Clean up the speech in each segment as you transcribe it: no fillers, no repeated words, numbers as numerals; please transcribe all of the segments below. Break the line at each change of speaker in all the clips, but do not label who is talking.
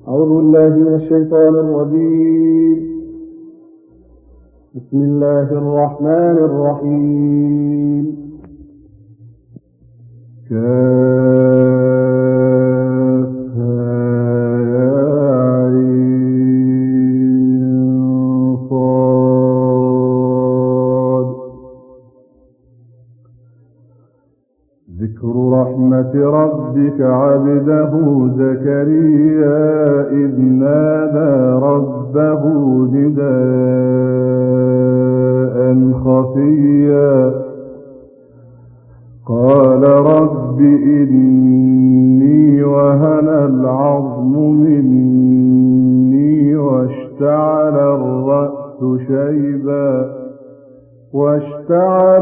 أعوذ بالله من الشيطان الرجيم. بسم الله الرحمن الرحيم. ذكر رحمة ربك عبده زكريا إذ نادى ربه نداء خفيا قال رب إني وهن العظم مني واشتعل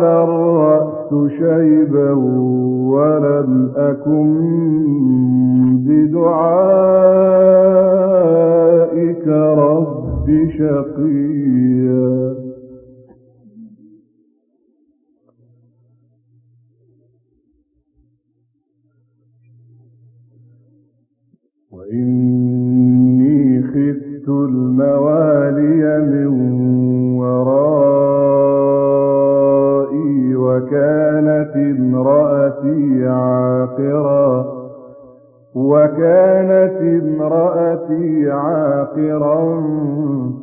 الرأس شيبا ولم أكن بدعائك رب شقيا. وإني خفت الموالي من ورائي وكانت امرأتي عاقرا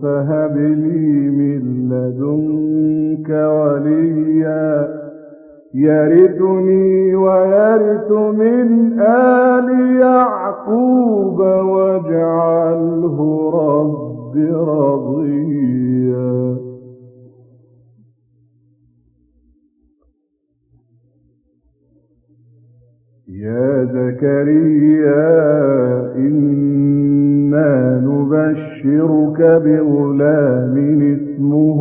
فهب لي من لدنك وليا يرثني ويرث من آل يعقوب واجعله رب رضيا. يا زكريا إنا نبشرك بغلام اسمه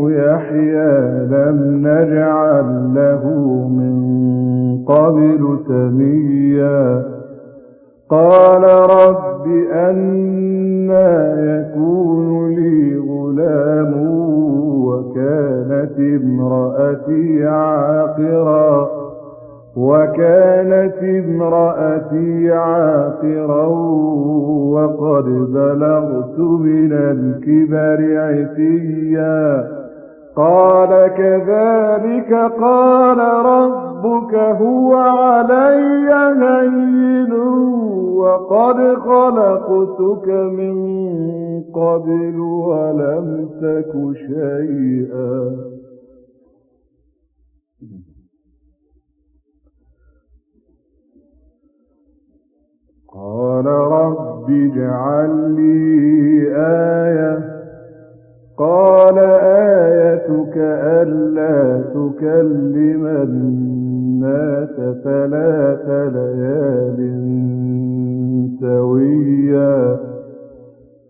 يحيى لم نجعل له من قبل سميا. قال رب أنى يكون لي غلام وكانت امرأتي عاقرا وقد بلغت من الكبر عتيا. قال كذلك قال ربك هو علي هين وقد خلقتك من قبل ولم تك شيئا. قال رب اجعل لي آية. قال آيتك ألا تكلم الناس 3 ليال سويا.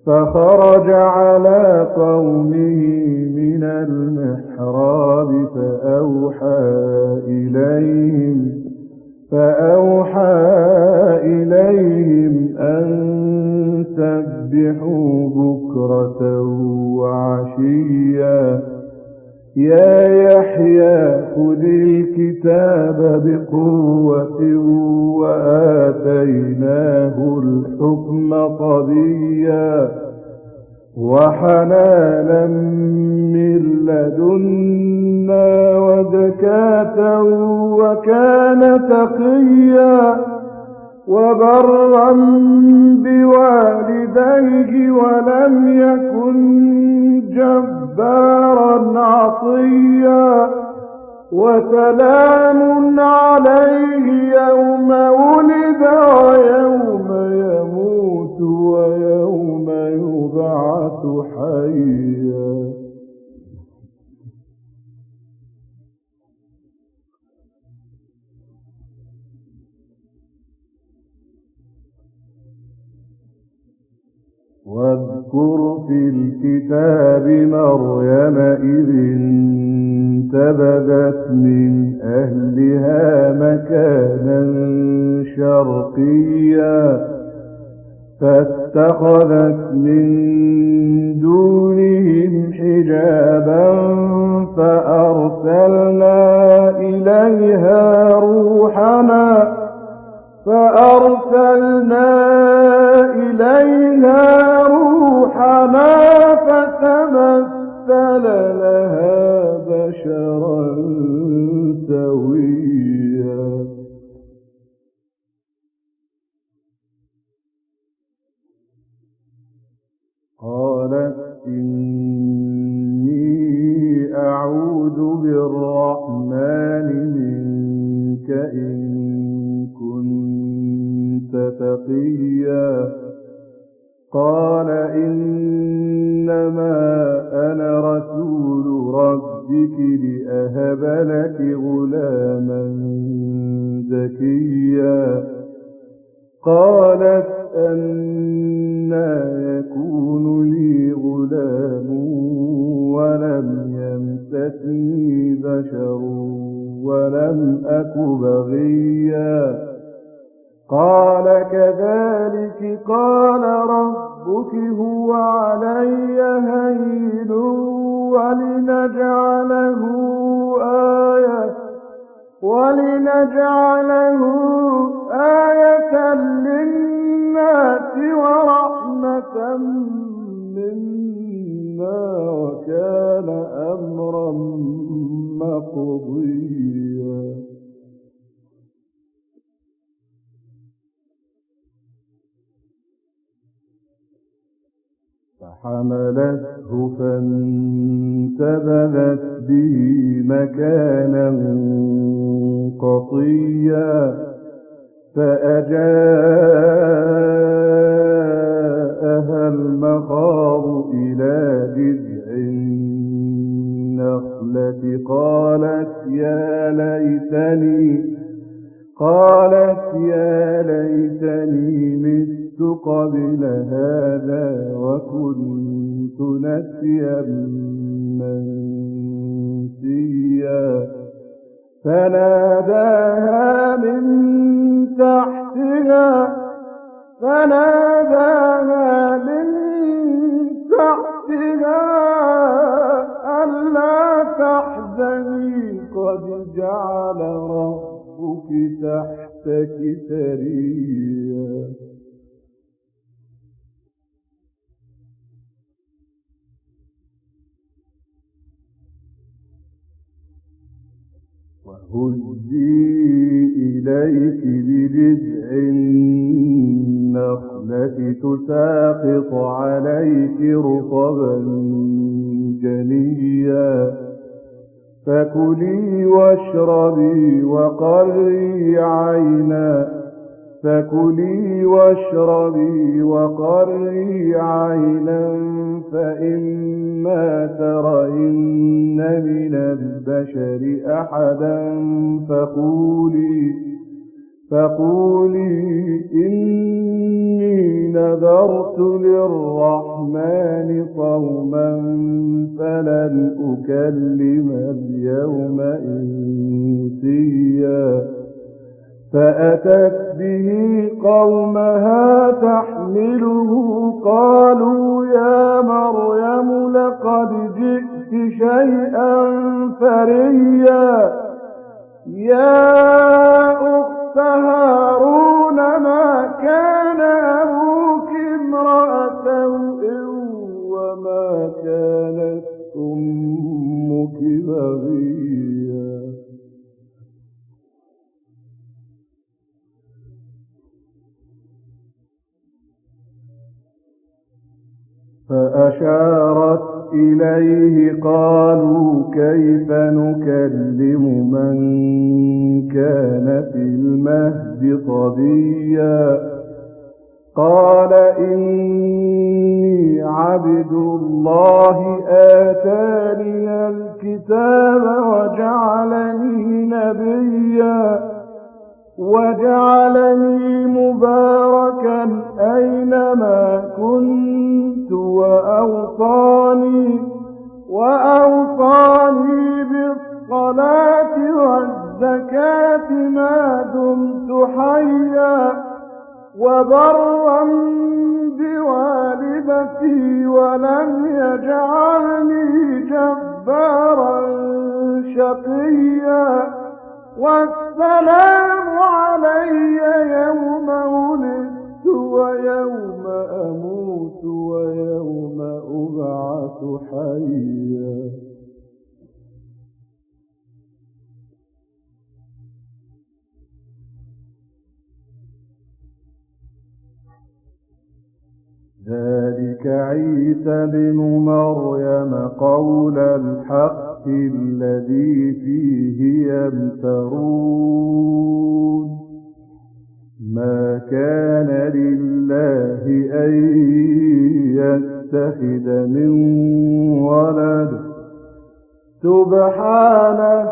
فخرج على قومه من المحراب فأوحى إليهم أن سبحوا بكرة وعشيا. يا يحيى خذ الكتاب بقوة وآتيناه الحكم صبيا وحنانا من لدنا وزكاة وكان تقيا وبرا بوالديه ولم يكن جبارا عصيا. وسلام عليه يوم ولد ويوم يموت ويوم يبعث حيا. واذكر في الكتاب مريم إذ انتبذت من أهلها مكانا شرقيا فاتخذت من دونهم حجابا فأرسلنا إليها مثل لها بشرا سويا قالت إني أعوذ بالرحمن منك إن كنت تقيا قال إنما أنا رسول ربك لأهب لك غلاما زكيا قالت أنى يكون لي غلام ولم يمسسني بشر ولم أك بغيا قال كذلك قال ربك هو علي هين ولنجعله آية للناس ورحمة منا وكان أمرا مقضيا فحملته فانتبذت به مكانا قصيا فأجاءها المخاض إلى جذع النخلة قالت يا ليتني مت قبل هذا وكنت نسيا منسيا فناداها من تحتها ألا تحزني قد جعل ربك تحتك سريا وهزي إليك بجذع النخلة تساقط عليك رطبا جنيا فكلي واشربي وقري عينا فإما ترين من البشر أحدا فقولي إني نذرت للرحمن صوما فلن أكلم اليوم إنسيا فأتت به قومها تحمله قالوا يا مريم لقد جئت شيئا فريا يا أخت هارون ما كان أبوك امرأ سوء وما كانت أمك بغيا فأشارت إليه قالوا كيف نكلم من كان في المهد صبيا قال إني عبد الله آتاني الكتاب وجعلني مباركا أينما كنت وأوصاني بالصلاة والزكاة ما دمت حيا وبرا بوالدتي ولم يجعلني جبارا شقيا والسلام علي يوم ولدت ويوم أموت ويوم أبعث حيا. ذلك عيسى بن مريم قول الحق الذي فيه يمترون. ما كان لله أن يتخذ من ولد سبحانه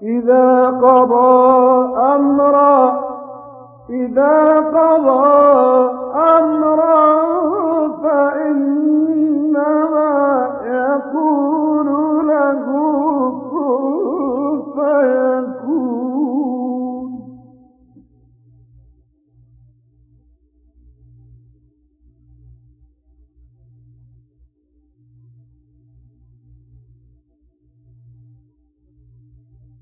إذا قضى أمرا فإنما يقول له كن فيكون.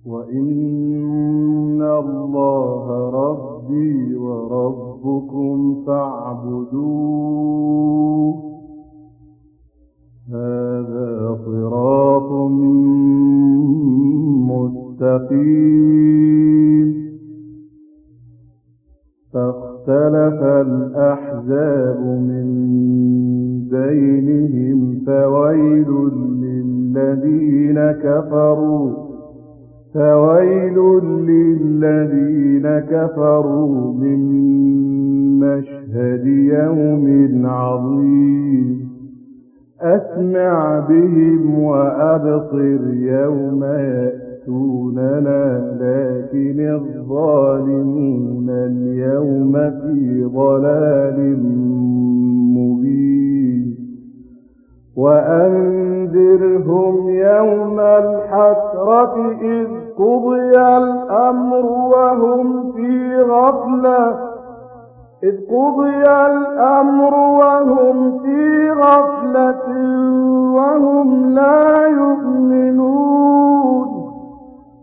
وإن الله ربي وربكم فاعبدوه هذا صراط مستقيم. فاختلف الأحزاب من بينهم فويل للذين كفروا من مشهد يوم عظيم. أسمع بهم وأبصر يوم يأتوننا لكن الظالمون اليوم في ضلال مبين. وأنذرهم يوم الحسرة إذ قضي الأمر وهم في غفلة وهم لا يؤمنون.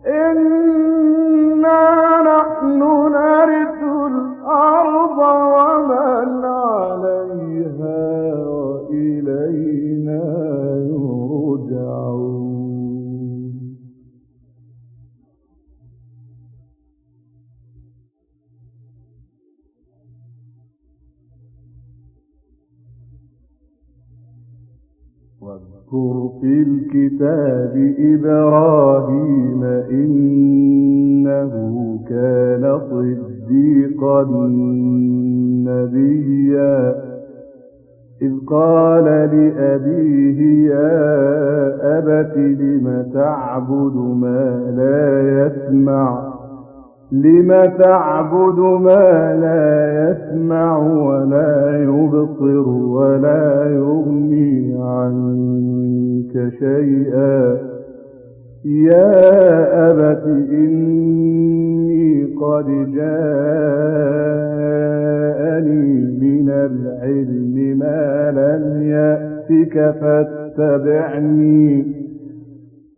إنا نحن نرث الأرض ومن عليها وإلينا يرجعون. واذكر في الكتاب إبراهيم إنه كان صديقا نبيا إذ قال لأبيه يا أبت لم تعبد ما لا يسمع ولا يبصر ولا يغني عنك شيئا. يا أبت إني قد جاءني من العلم ما لم يأتك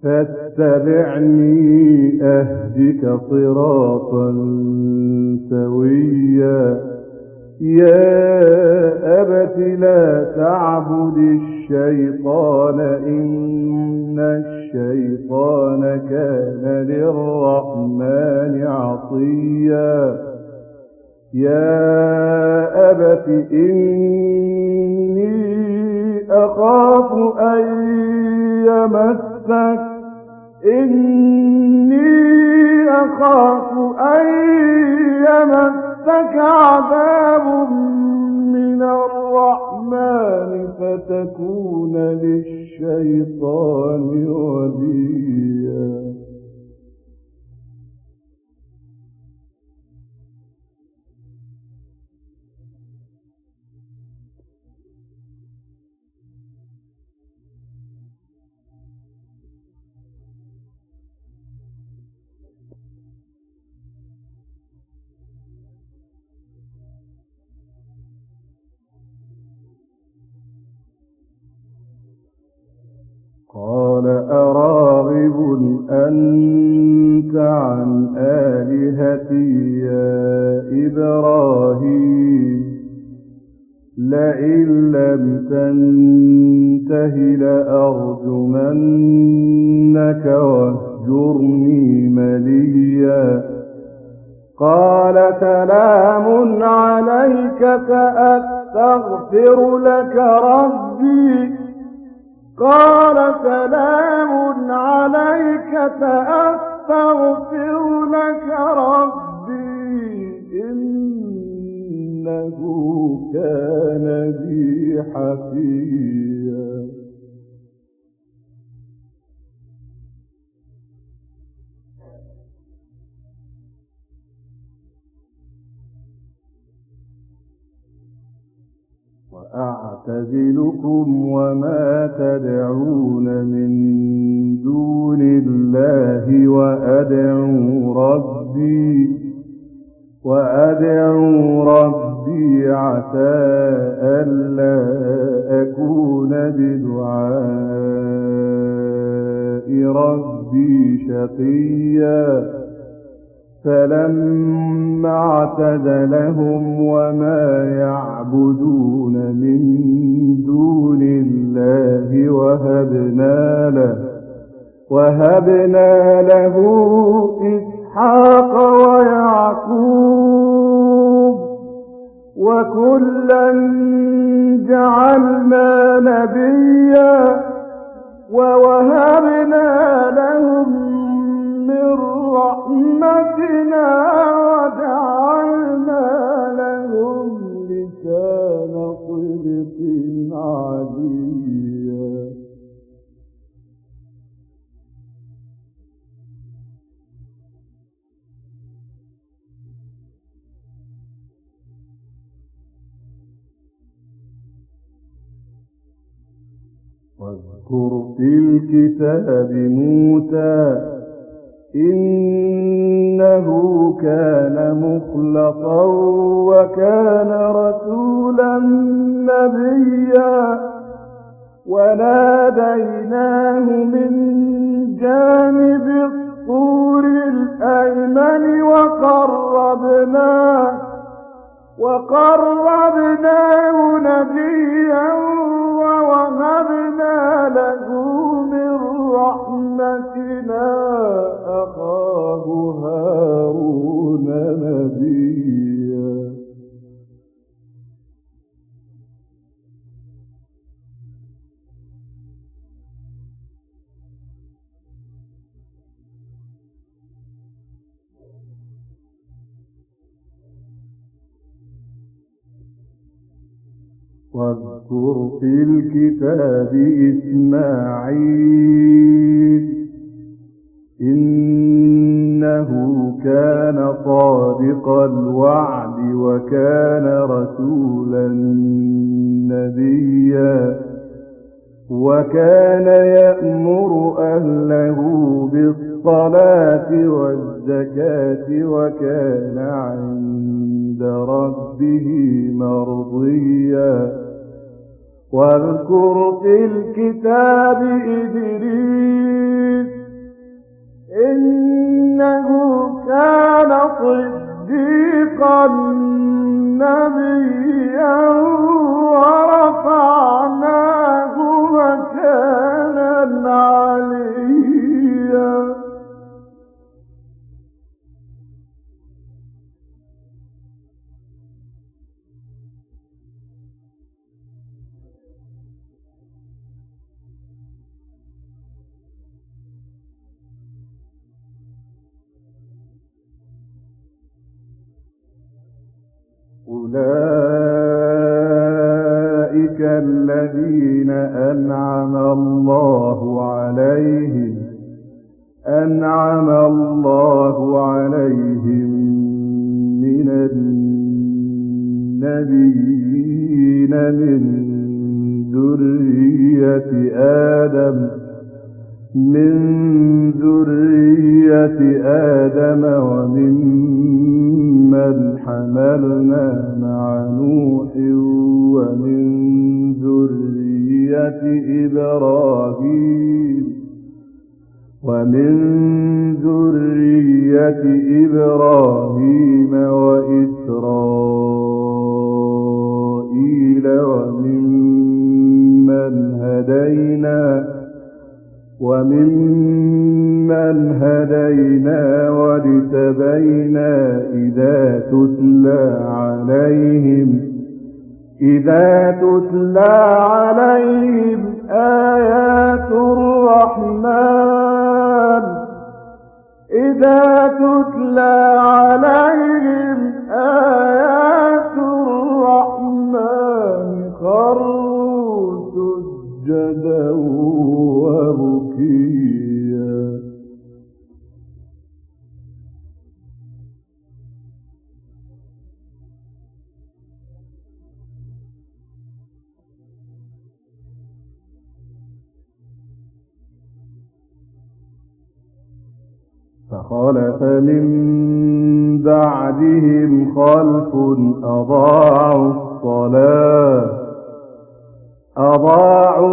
فاتبعني أهدك صراطا سويا. يا أبت لا تعبد الشيطان إن الشيطان كان للرحمن عصيا. يا أبت إني أخاف أن يمسك عذاب من الرحمن فتكون للشيطان وليا. قال أراغب أنت عن آلهتي يا إبراهيم لئن لم تنته لأرجمنك واهجرني مليا قال سلام عليك سأستغفر لك ربي قال سلام عليك سأستغفر لك ربي إنه كان بي حفيا وأعتزلكم وما تدعون من دون الله وأدعو ربي عسى ألا أكون بدعاء ربي شقيا فلما اعتزلهم وما يعبدون من دون الله وهبنا له إسحاق ويعقوب وكلا جعلنا نبيا ووهبنا لهم من رحمتنا وجعلنا لهم لسان صدق عليا واذكر في الكتاب موسى إنه كان مخلصا وكان رسولا نبيا وناديناه من جانب الطور الأيمن وقربناه نبيا ووهبنا له من رحمتنا أخاه هارون نبيا واذكر في الكتاب إسماعيل إنه كان صادق الوعد وكان رسولا نبيا وكان يأمر أهله بالصلاة والزكاة وكان عند ربه مرضيا واذكر في الكتاب إدريس إنه كان صديقا نبيا ورفعناه مكانا عليا أولئك الذين أنعم الله عليهم من النبيين من ذرية آدم وممن حملنا مع نوح ومن ذرية إبراهيم وإسرائيل ومن وممن هدينا واجتبينا إذا تتلى عليهم آيات الرحمن خروا سجدا وبكيا. فخلف من بعدهم خلف أضاعوا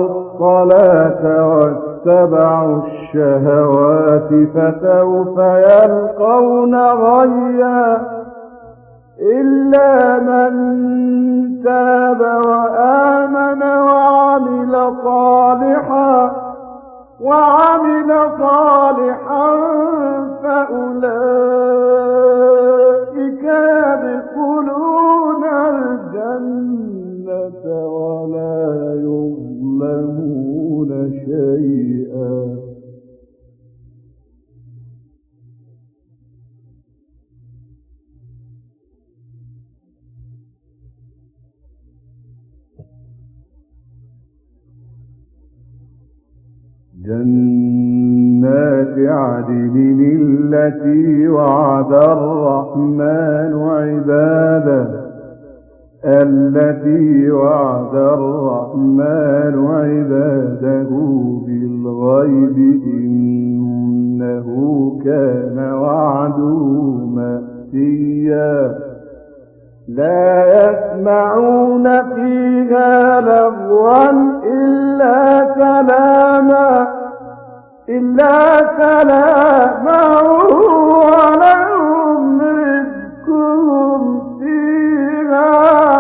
الصلاة واتبعوا الشهوات فسوف يلقون غيا إلا من تاب وآمن وعمل صالحا فأولئك يدخلون الجنة ولا يظلمون شيئا. جنات عدن التي وعد الرحمن عباده بالغيب إنه كان وعده مأتيا. لا يسمعون فيها لغوا إلا سلاما ولهم رزقهم فيها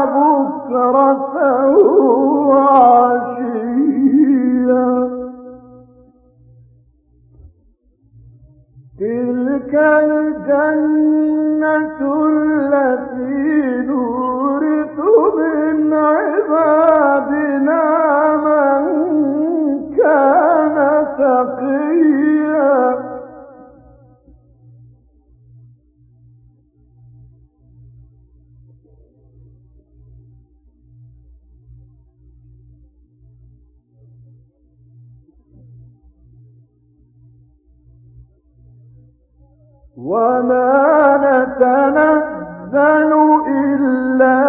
بكرة وعشيا. تلك الجنة التي نورث من عبادنا من كان تقيا. وما نتنزل إلا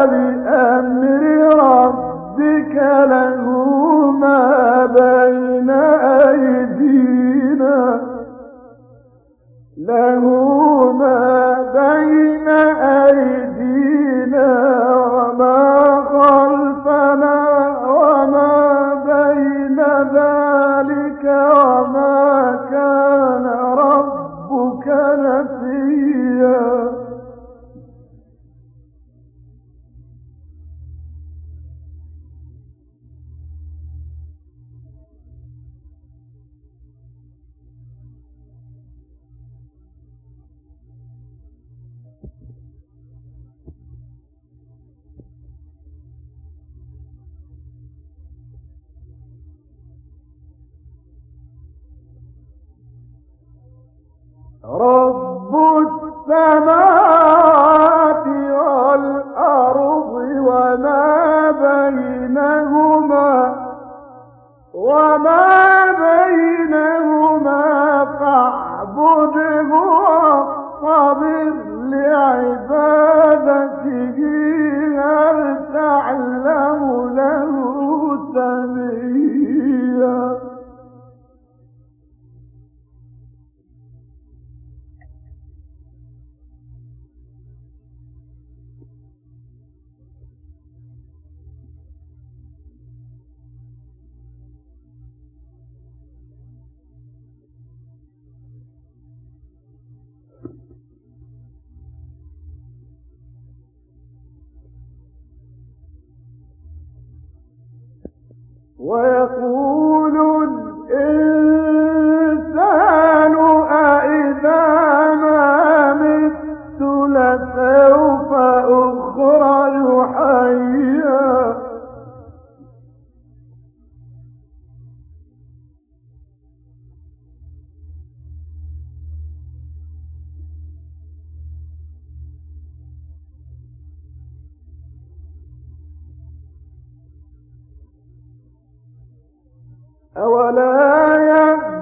بأمر ربك له ما بين أيدينا وما خلفنا وما بين ذلك وما كان ربك نسيا. رب السماوات والأرض وما بينهما فاعبده واصطبر لعبادته هل تعلم له سميا. ويقول الإنسان أإذا ما مت لسوف أخرج حيا. أولا